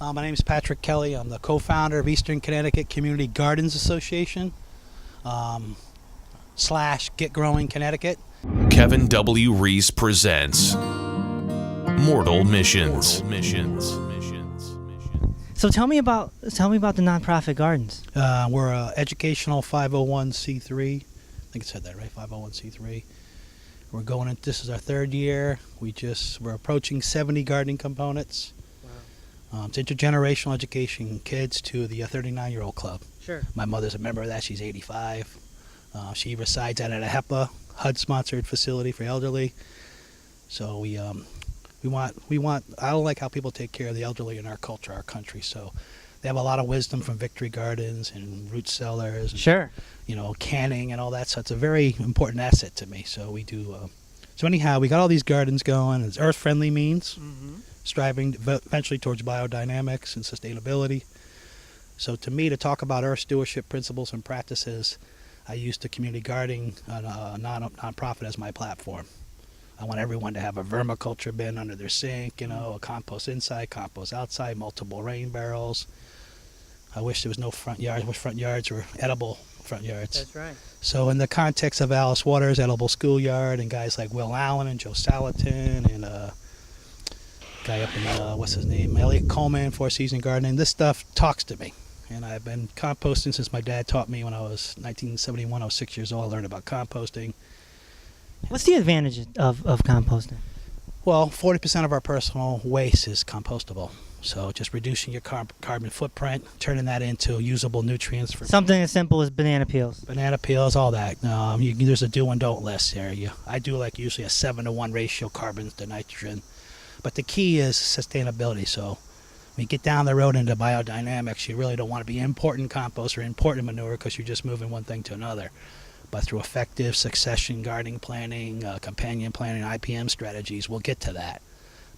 My name is Patrick Kelly. I'm the co-founder of Eastern Connecticut Community Gardens Association / Get Growing Connecticut. Kevin W. Reese presents Mortal Missions. So tell me about the nonprofit gardens. We're an educational 501c3. I think it said that right, 501c3. We're going in. This is our third year. We're approaching 70 gardening components. Wow. It's intergenerational education, kids to the 39-year-old club. Sure. My mother's a member of that. She's 85. She resides out at a HEPA HUD-sponsored facility for elderly. So we want. I don't like how people take care of the elderly in our culture, our country. So they have a lot of wisdom from Victory Gardens and root cellars. And, sure. Canning and all that. So it's a very important asset to me. So we do. So anyhow, we got all these gardens going. It's earth-friendly means, striving eventually towards biodynamics and sustainability. So to me, to talk about earth stewardship principles and practices, I use the community gardening nonprofit as my platform. I want everyone to have a vermiculture bin under their sink, a compost inside, compost outside, multiple rain barrels. I wish there was no front yards. I wish front yards were edible front yards. That's right. So in the context of Alice Waters' Edible Schoolyard and guys like Will Allen and Joe Salatin and guy up in, what's his name, Elliot Coleman, Four Season Gardening, this stuff talks to me. And I've been composting since my dad taught me when I was 1971. I was 6 years old. I learned about composting. What's the advantage of composting? Well, 40% of our personal waste is compostable. So just reducing your carbon footprint, turning that into usable nutrients for something as simple as banana peels. All that. There's a do and don't list there. I do like usually a 7-to-1 ratio carbon to nitrogen. But the key is sustainability. So when you get down the road into biodynamics, you really don't want to be importing compost or importing manure because you're just moving one thing to another. But through effective succession gardening planning, companion planning, IPM strategies, we'll get to that.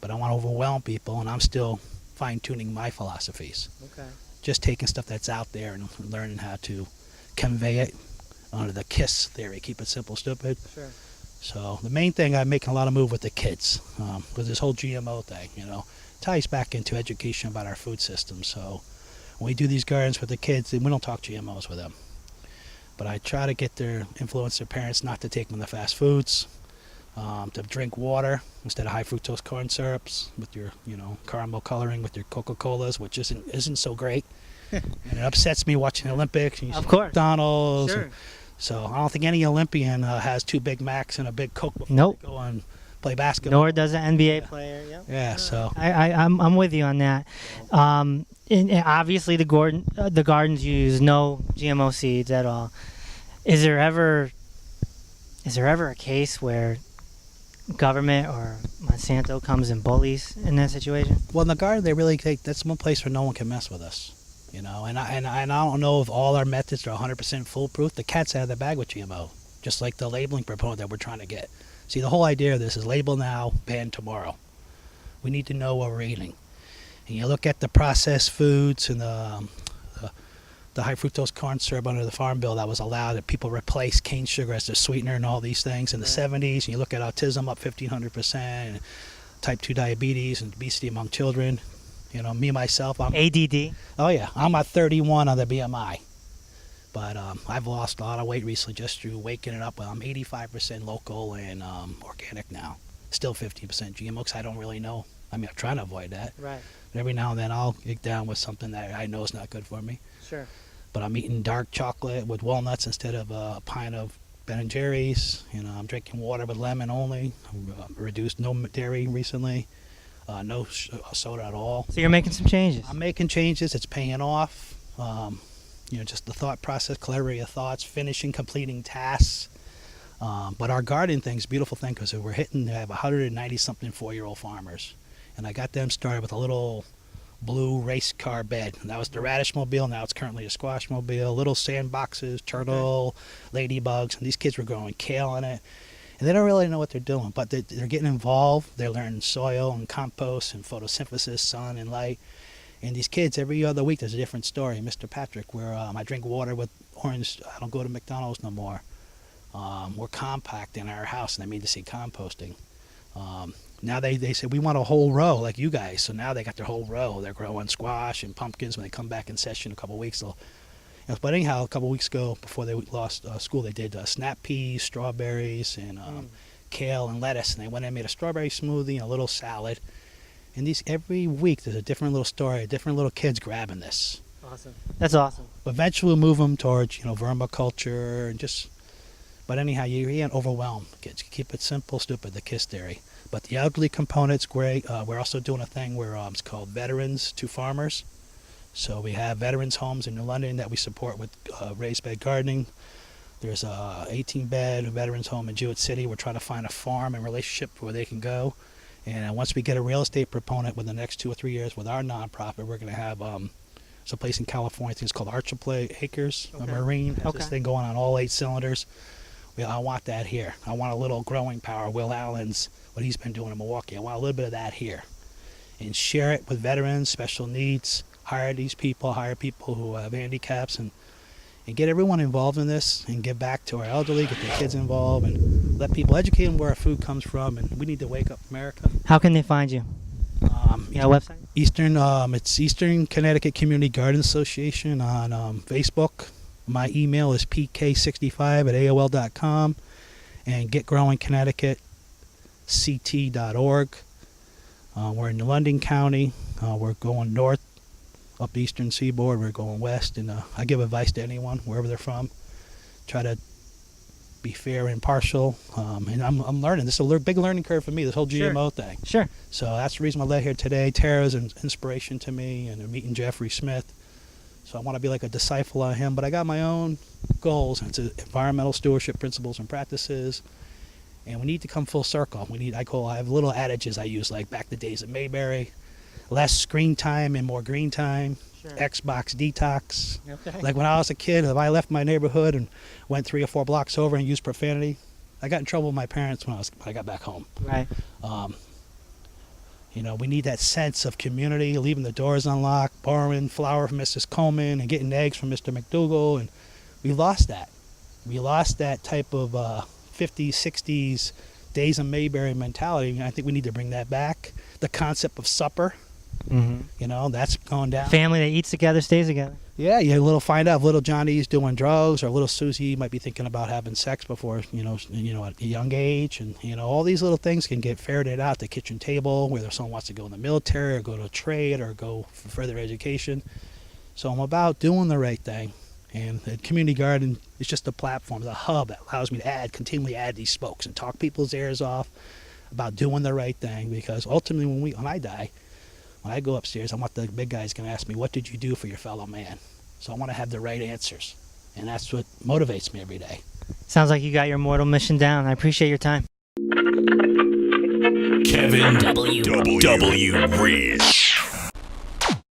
But I want to overwhelm people, and I'm still fine-tuning my philosophies. Okay. Just taking stuff that's out there and learning how to convey it under the KISS theory, keep it simple, stupid. Sure. So the main thing, I'm making a lot of move with the kids with this whole GMO thing, ties back into education about our food system. So when we do these gardens with the kids, we don't talk GMOs with them. But I try to influence their parents not to take them to fast foods, to drink water instead of high fructose corn syrups with your, caramel coloring with your Coca-Colas, which isn't so great. And it upsets me watching the Olympics. And you of see course. McDonald's. Sure. So I don't think any Olympian has 2 Big Macs and a big Coke before Nope. they go and play basketball. Nor does an NBA player. Yep. Yeah. So I'm with you on that. And obviously the gardens use no GMO seeds at all. Is there ever a case where government or Monsanto comes and bullies in that situation? Well, in the garden, that's one place where no one can mess with us. And I don't know if all our methods are 100% foolproof. The cat's out of the bag with GMO, just like the labeling proponent that we're trying to get. See, the whole idea of this is label now, ban tomorrow. We need to know what we're eating. And you look at the processed foods and the high fructose corn syrup under the Farm Bill that was allowed, that people replace cane sugar as their sweetener and all these things in the 70s. And you look at autism up 1,500%, and type 2 diabetes and obesity among children. Me, myself, I'm ADD. Oh, yeah. I'm at 31 on the BMI. But I've lost a lot of weight recently just through waking it up. I'm 85% local and organic now. Still 15% GMO because I don't really know. I'm trying to avoid that. Right. But every now and then I'll get down with something that I know is not good for me. Sure. But I'm eating dark chocolate with walnuts instead of a pint of Ben & Jerry's. I'm drinking water with lemon only. Reduced no dairy recently. No soda at all. So you're making some changes. I'm making changes. It's paying off. Just the thought process, clarity of thoughts, finishing, completing tasks. But our garden thing's a beautiful thing because I have 190-something 4-year-old farmers. And I got them started with a little blue race car bed. And that was the radish mobile. Now it's currently a squash mobile. Little sandboxes, turtle, ladybugs. And these kids were growing kale in it. And they don't really know what they're doing, but they're getting involved. They're learning soil and compost and photosynthesis, sun and light. And these kids, every other week, there's a different story. Mr. Patrick, where I drink water with orange. I don't go to McDonald's no more. We're compact in our house, and I mean to say composting. Now they said, we want a whole row like you guys. So now they got their whole row. They're growing squash and pumpkins. When they come back in session in a couple of weeks, they'll. But anyhow, a couple of weeks ago, before they lost school, they did snap peas, strawberries, and kale and lettuce. And they went and made a strawberry smoothie and a little salad. And these every week there's a different little story, different little kids grabbing this. Awesome. That's awesome. Eventually we'll move them towards vermiculture and just. But anyhow, you can't overwhelm kids. Keep it simple, stupid. The KISS theory. But the elderly component's great. We're also doing a thing where it's called Veterans to Farmers. So we have veterans homes in New London that we support with raised bed gardening. There's a 18-bed veterans home in Jewett City. We're trying to find a farm and relationship where they can go. And once we get a real estate proponent within the next 2 or 3 years with our nonprofit, we're going to have it's a place in California. I think it's called Archipelago Acres, a marine. Has this thing going on all 8 cylinders. I want that here. I want a little growing power. Will Allen's, what he's been doing in Milwaukee. I want a little bit of that here. And share it with veterans, special needs. Hire people who have handicaps, and get everyone involved in this and give back to our elderly, get their kids involved, and let people educate them where our food comes from. And we need to wake up America. How can they find you? You got a website? It's Eastern Connecticut Community Garden Association on Facebook. My email is pk65@aol.com, and getgrowingconnecticut.ct.org. We're in London County. We're going north up Eastern Seaboard. We're going west, and I give advice to anyone wherever they're from. Try to be fair and impartial. And I'm learning. This is a big learning curve for me. This whole GMO thing. Sure. So that's the reason I led here today. Tara's an inspiration to me, and meeting Jeffrey Smith. So I want to be like a disciple of him, but I got my own goals. It's environmental stewardship principles and practices, and we need to come full circle. I have little adages I use, like back the days of Mayberry, less screen time and more green time, Xbox detox. Okay. Like when I was a kid, if I left my neighborhood and went 3 or 4 blocks over and used profanity, I got in trouble with my parents when I got back home. Right. We need that sense of community, leaving the doors unlocked, borrowing flour from Mrs. Coleman and getting eggs from Mr. McDougal, and we lost that. We lost that type of 50s, 60s, days of Mayberry mentality, and I think we need to bring that back. The concept of supper, that's going down. Family that eats together stays together. Yeah, you find out if little Johnny's doing drugs, or little Susie might be thinking about having sex before, at a young age, and all these little things can get ferreted out at the kitchen table, whether someone wants to go in the military or go to a trade or go for further education. So I'm about doing the right thing, and the community garden is just a platform, the hub that allows me to continually add these spokes and talk people's ears off about doing the right thing, because ultimately when I die, when I go upstairs, I want the big guys going to ask me, what did you do for your fellow man? So I want to have the right answers. And that's what motivates me every day. Sounds like you got your mortal mission down. I appreciate your time. Kevin W. Reese.